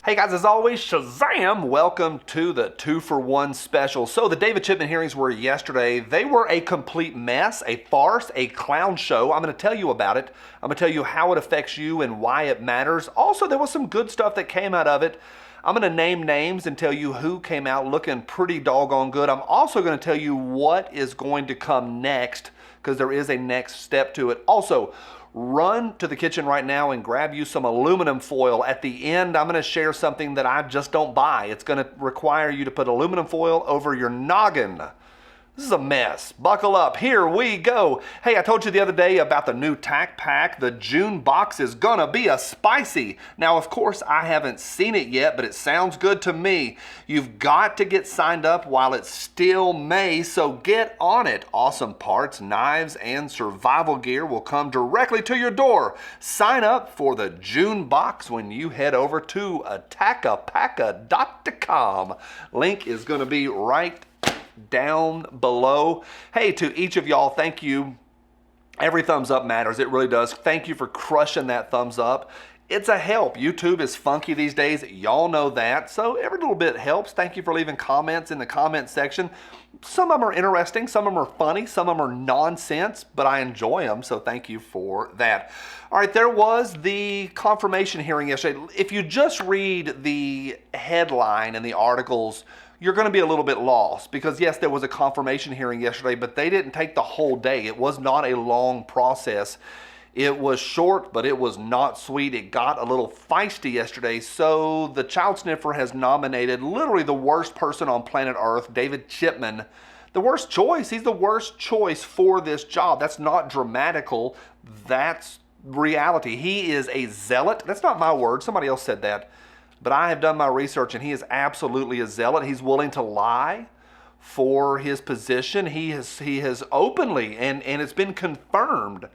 Hey guys, as always, Shazam! Welcome to the 2-for-1 special. So the David Chipman hearings were yesterday. They were a complete mess, a farce, a clown show. I'm going to tell you about it. I'm going to tell you how it affects you and why it matters. Also, there was some good stuff that came out of it. I'm going to name names and tell you who came out looking pretty doggone good. I'm also going to tell you what is going to come next, because there is a next step to it. Also, run to the kitchen right now and grab you some aluminum foil. At the end, I'm going to share something that I just don't buy. It's going to require you to put aluminum foil over your noggin. This is a mess. Buckle up. Here we go. Hey, I told you the other day about the new tack pack. The June box is gonna be a spicy. Now, of course, I haven't seen it yet, but it sounds good to me. You've got to get signed up while it's still May, so get on it. Awesome parts, knives, and survival gear will come directly to your door. Sign up for the June box when you head over to attackapacka.com. Link is gonna be right down below. Hey, to each of y'all, thank you. Every thumbs up matters. It really does. Thank you for crushing that thumbs up. It's a help. YouTube is funky these days. Y'all know that. So every little bit helps. Thank you for leaving comments in the comment section. Some of them are interesting. Some of them are funny. Some of them are nonsense, but I enjoy them. So thank you for that. All right, there was the confirmation hearing yesterday. If you just read the headline and the articles, you're going to be a little bit lost, because yes, there was a confirmation hearing yesterday, but they didn't take the whole day. It was not a long process. It was short, but it was not sweet. It got a little feisty yesterday. So the child sniffer has nominated literally the worst person on planet Earth, David Chipman. The worst choice. He's the worst choice for this job. That's not dramatical. That's reality. He is a zealot. That's not my word. Somebody else said that. But I have done my research, and he is absolutely a zealot. He's willing to lie for his position. He has openly, and it's been confirmed,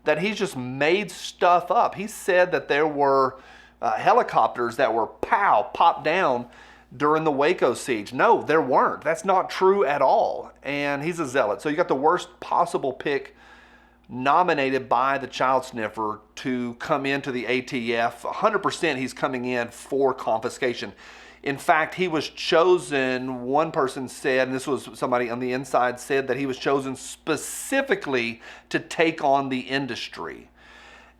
that he's just made stuff up. He said that there were helicopters that were popped down during the Waco siege. No, there weren't. That's not true at all. And he's a zealot. So you got the worst possible pick nominated by the child sniffer to come into the ATF. 100% he's coming in for confiscation. In fact, he was chosen, one person said, and this was somebody on the inside said, that he was chosen specifically to take on the industry.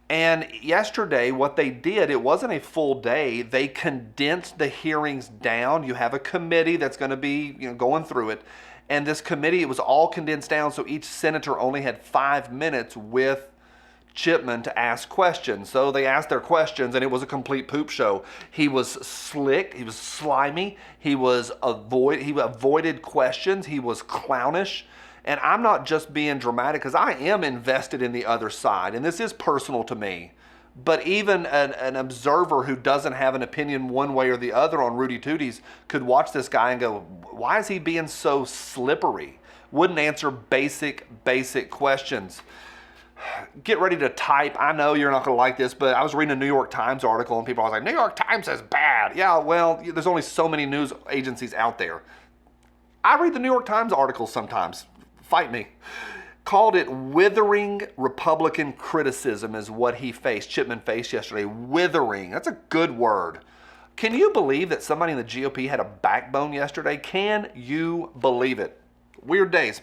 And yesterday, what they did, it wasn't a full day. They condensed the hearings down. You have a committee that's going to be going through it. And this committee, it was all condensed down, so each senator only had 5 minutes with Chipman to ask questions. So they asked their questions, and it was a complete poop show. He was slick, he was slimy, he avoided questions, he was clownish. And I'm not just being dramatic, because I am invested in the other side, and this is personal to me. But even an observer who doesn't have an opinion one way or the other on Rudy Tooties could watch this guy and go, why is he being so slippery? Wouldn't answer basic questions. Get ready to type. I know you're not going to like this, but I was reading a New York Times article, and people were like, New York Times is bad. Yeah, well, there's only so many news agencies out there. I read the New York Times articles sometimes. Fight me. Called it withering Republican criticism is what Chipman faced yesterday. Withering. That's a good word. Can you believe that somebody in the GOP had a backbone yesterday? Can you believe it? Weird days.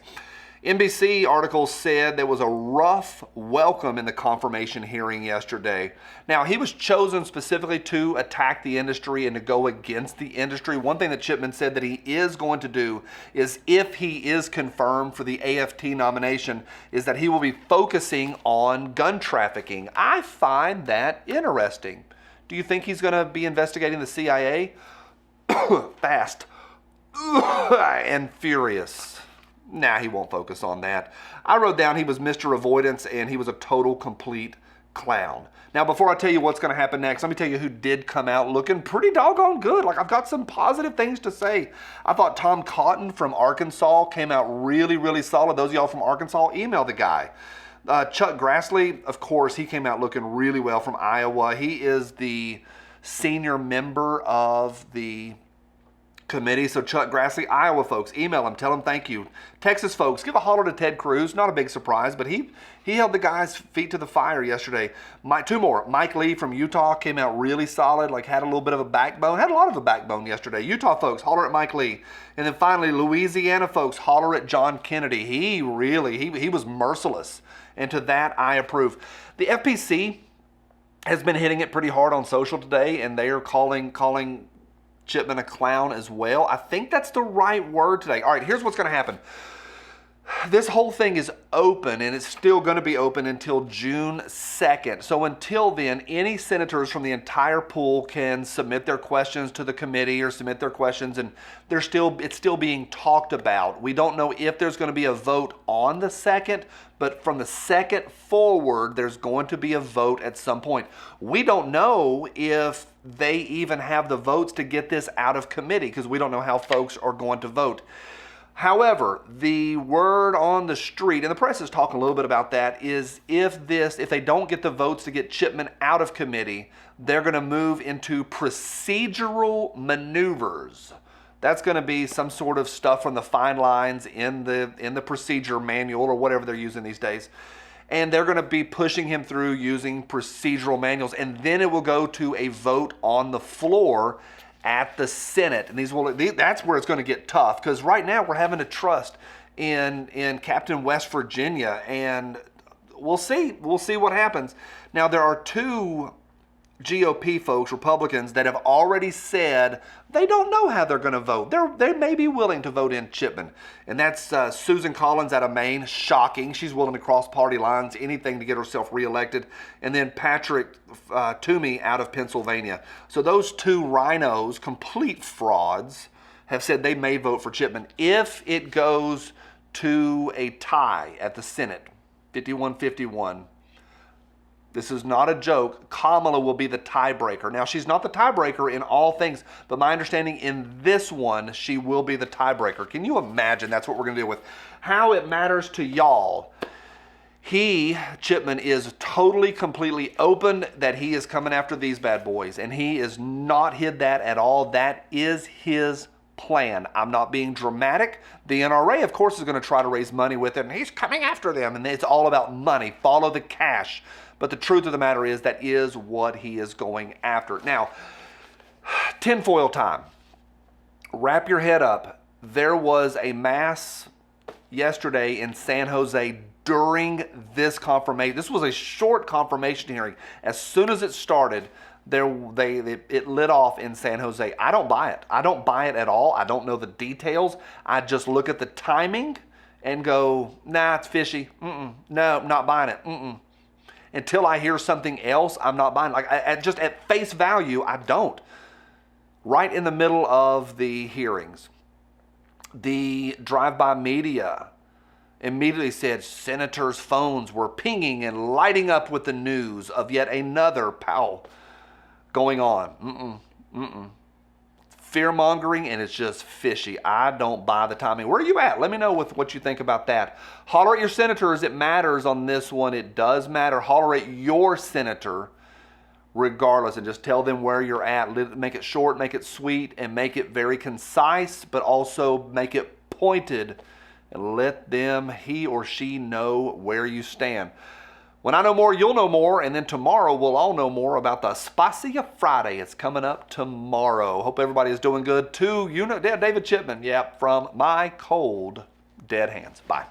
NBC article said there was a rough welcome in the confirmation hearing yesterday. Now, he was chosen specifically to attack the industry and to go against the industry. One thing that Chipman said that he is going to do is, if he is confirmed for the AFT nomination, is that he will be focusing on gun trafficking. I find that interesting. Do you think he's going to be investigating the CIA? Fast and furious. Nah, he won't focus on that. I wrote down he was Mr. Avoidance, and he was a total, complete clown. Now, before I tell you what's going to happen next, let me tell you who did come out looking pretty doggone good. Like, I've got some positive things to say. I thought Tom Cotton from Arkansas came out really, really solid. Those of y'all from Arkansas, email the guy. Chuck Grassley, of course, he came out looking really well from Iowa. He is the senior member of the committee. So Chuck Grassley, Iowa folks, email him, tell him thank you. Texas folks, give a holler to Ted Cruz. Not a big surprise, but he held the guys' feet to the fire yesterday. Two more. Mike Lee from Utah came out really solid, like had a little bit of a backbone. Had a lot of a backbone yesterday. Utah folks, holler at Mike Lee. And then finally, Louisiana folks, holler at John Kennedy. He was merciless. And to that, I approve. The FPC has been hitting it pretty hard on social today, and they are calling Chipman a clown as well. I think that's the right word today. All right, here's what's going to happen. This whole thing is open, and it's still going to be open until June 2nd. So until then, any senators from the entire pool can submit their questions to the committee or submit their questions, and it's still being talked about. We don't know if there's going to be a vote on the 2nd, but from the 2nd forward, there's going to be a vote at some point. We don't know if they even have the votes to get this out of committee because we don't know how folks are going to vote. However, the word on the street, and the press is talking a little bit about that, is if they don't get the votes to get Chipman out of committee, they're going to move into procedural maneuvers. That's going to be some sort of stuff from the fine lines in the procedure manual or whatever they're using these days. And they're going to be pushing him through using procedural manuals. And then it will go to a vote on the floor at the Senate. And that's where it's going to get tough, because right now we're having to trust in Captain West Virginia, and we'll see what happens. Now, there are two GOP folks, Republicans, that have already said they don't know how they're going to vote. They may be willing to vote in Chipman, and that's Susan Collins out of Maine. Shocking. She's willing to cross party lines, anything to get herself reelected. And then Patrick Toomey out of Pennsylvania. So those two rhinos, complete frauds, have said they may vote for Chipman if it goes to a tie at the Senate, 51-51. This is not a joke. Kamala will be the tiebreaker. Now, she's not the tiebreaker in all things, but my understanding in this one, she will be the tiebreaker. Can you imagine that's what we're going to deal with? How it matters to y'all. Chipman, is totally, completely open that he is coming after these bad boys, and he is not hid that at all. That is his plan. I'm not being dramatic. The NRA, of course, is going to try to raise money with it, and he's coming after them, and it's all about money. Follow the cash. But the truth of the matter is that is what he is going after. Now, tinfoil time. Wrap your head up. There was a mass yesterday in San Jose during this confirmation. This was a short confirmation hearing. As soon as it started, it lit off in San Jose. I don't buy it. I don't buy it at all. I don't know the details. I just look at the timing and go, nah, it's fishy. No, not buying it. Until I hear something else, I'm not buying. Just at face value, I don't. Right in the middle of the hearings, the drive-by media immediately said senators' phones were pinging and lighting up with the news of yet another Powell going on. Fear-mongering, and it's just fishy. I don't buy the timing. Where are you at? Let me know what you think about that. Holler at your senators. It matters on this one. It does matter. Holler at your senator regardless, and just tell them where you're at. Make it short, make it sweet, and make it very concise, but also make it pointed, and let them, he or she, know where you stand. When I know more, you'll know more, and then tomorrow we'll all know more about the Spicy Friday. It's coming up tomorrow. Hope everybody is doing good too. David Chipman, from my cold, dead hands. Bye.